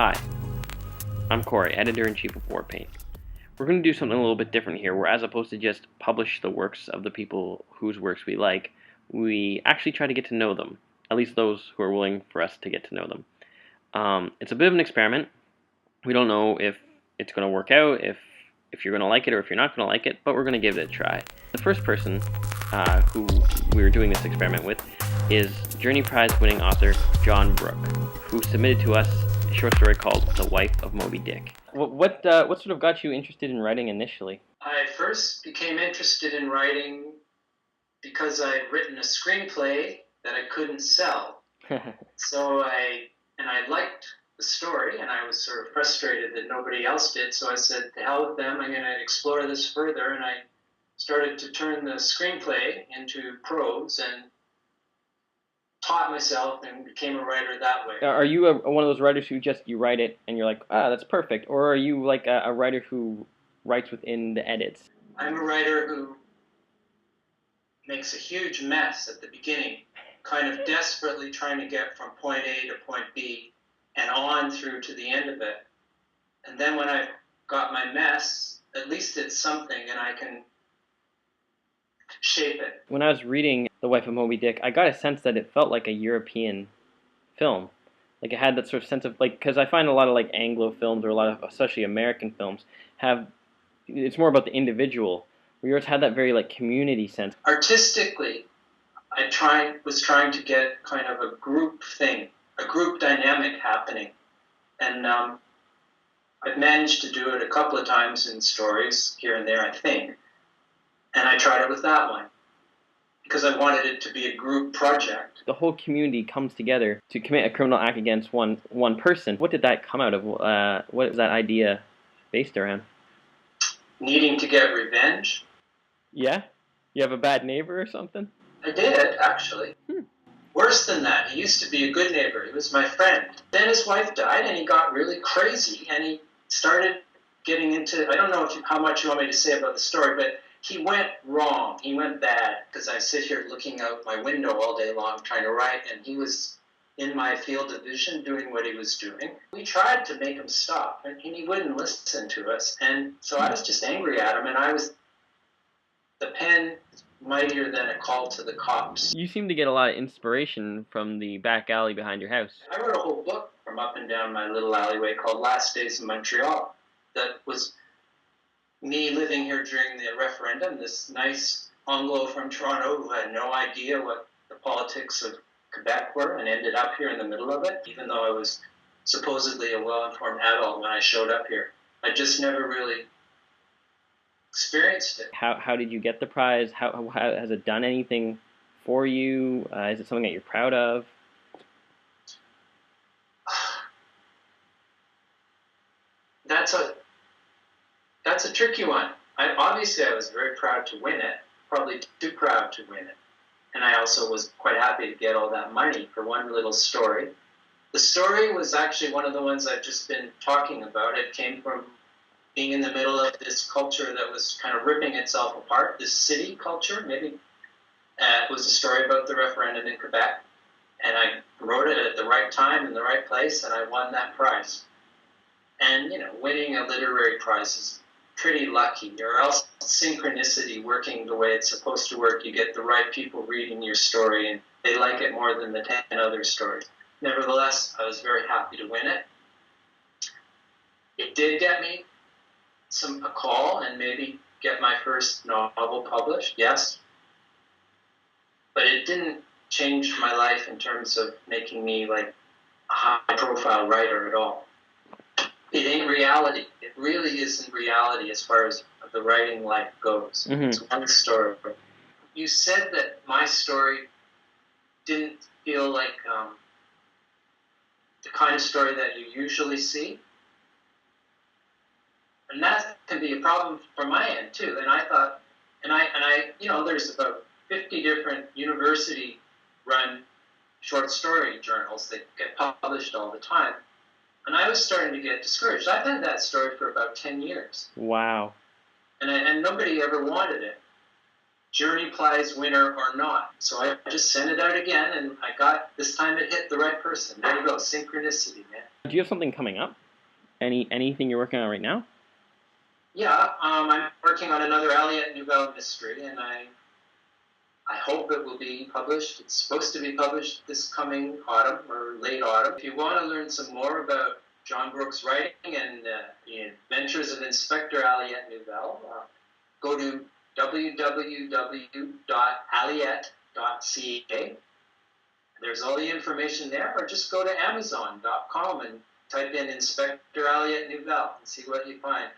Hi, I'm Corey, Editor-in-Chief of Warpaint. We're going to do something a little bit different here, where as opposed to just publish the works of the people whose works we like, we actually try to get to know them, at least those who are willing for us to get to know them. It's a bit of an experiment. We don't know if it's going to work out, if you're going to like it or if you're not going to like it, but we're going to give it a try. The first person who we're doing this experiment with is Journey Prize winning author John Brooke, who submitted to us a short story called The Wife of Moby Dick. What sort of got you interested in writing initially? I first became interested in writing because I'd written a screenplay that I couldn't sell. So I liked the story, and I was sort of frustrated that nobody else did, so I said, to hell with them, I'm going to explore this further, and I started to turn the screenplay into prose and taught myself and became a writer that way. Are you one of those writers who you write it and you're like, that's perfect, or are you like a writer who writes within the edits? I'm a writer who makes a huge mess at the beginning, kind of desperately trying to get from point A to point B and on through to the end of it. And then when I've got my mess, at least it's something and I can shape it. When I was reading The Wife of Moby Dick, I got a sense that it felt like a European film. Like it had that sort of sense of, like, because I find a lot of like Anglo films, or a lot of especially American films, it's more about the individual. Where yours had that very like community sense. Artistically, I was trying to get kind of a group thing, a group dynamic happening. And I've managed to do it a couple of times in stories here and there, I think. And I tried it with that one because I wanted it to be a group project. The whole community comes together to commit a criminal act against one person. What did that come out of? What is that idea based around? Needing to get revenge. Yeah? You have a bad neighbor or something? I did, actually. Worse than that, he used to be a good neighbor. He was my friend. Then his wife died, and he got really crazy, and he started getting into, I don't know how much you want me to say about the story, but he went wrong. He went bad, because I sit here looking out my window all day long trying to write, and he was in my field of vision doing what he was doing. We tried to make him stop, and he wouldn't listen to us, and so I was just angry at him, and the pen mightier than a call to the cops. You seem to get a lot of inspiration from the back alley behind your house. I wrote a whole book from up and down my little alleyway called Last Days in Montreal. That was me living here during the referendum, this nice Anglo from Toronto who had no idea what the politics of Quebec were and ended up here in the middle of it, even though I was supposedly a well-informed adult when I showed up here. I just never really experienced it. How did you get the prize? How has it done anything for you? Is it something that you're proud of? That's a tricky one. Obviously I was very proud to win it, probably too proud to win it. And I also was quite happy to get all that money for one little story. The story was actually one of the ones I've just been talking about. It came from being in the middle of this culture that was kind of ripping itself apart, this city culture, maybe. It was a story about the referendum in Quebec, and I wrote it at the right time in the right place, and I won that prize. And, winning a literary prize is pretty lucky, or else synchronicity working the way it's supposed to work. You get the right people reading your story, and they like it more than the 10 other stories. Nevertheless, I was very happy to win it. It did get me a call and maybe get my first novel published, yes. But it didn't change my life in terms of making me like a high-profile writer at all. It ain't reality. It really isn't reality as far as the writing life goes. Mm-hmm. It's one story. You said that my story didn't feel like the kind of story that you usually see. And that can be a problem from my end too. And I thought, there's about 50 different university-run short story journals that get published all the time. And I was starting to get discouraged. I've had that story for about 10 years. Wow. And nobody ever wanted it. Journey Prize winner or not. So I just sent it out again, and this time it hit the right person. There you go, synchronicity, man. Do you have something coming up? Anything you're working on right now? Yeah, I'm working on another Aliette Nouvelle mystery, and I hope it will be published. It's supposed to be published this coming autumn or late autumn. If you want to learn some more about John Brooke's writing and the adventures of Inspector Aliette Nouvelle, go to www.aliette.ca. There's all the information there, or just go to Amazon.com and type in Inspector Aliette Nouvelle and see what you find.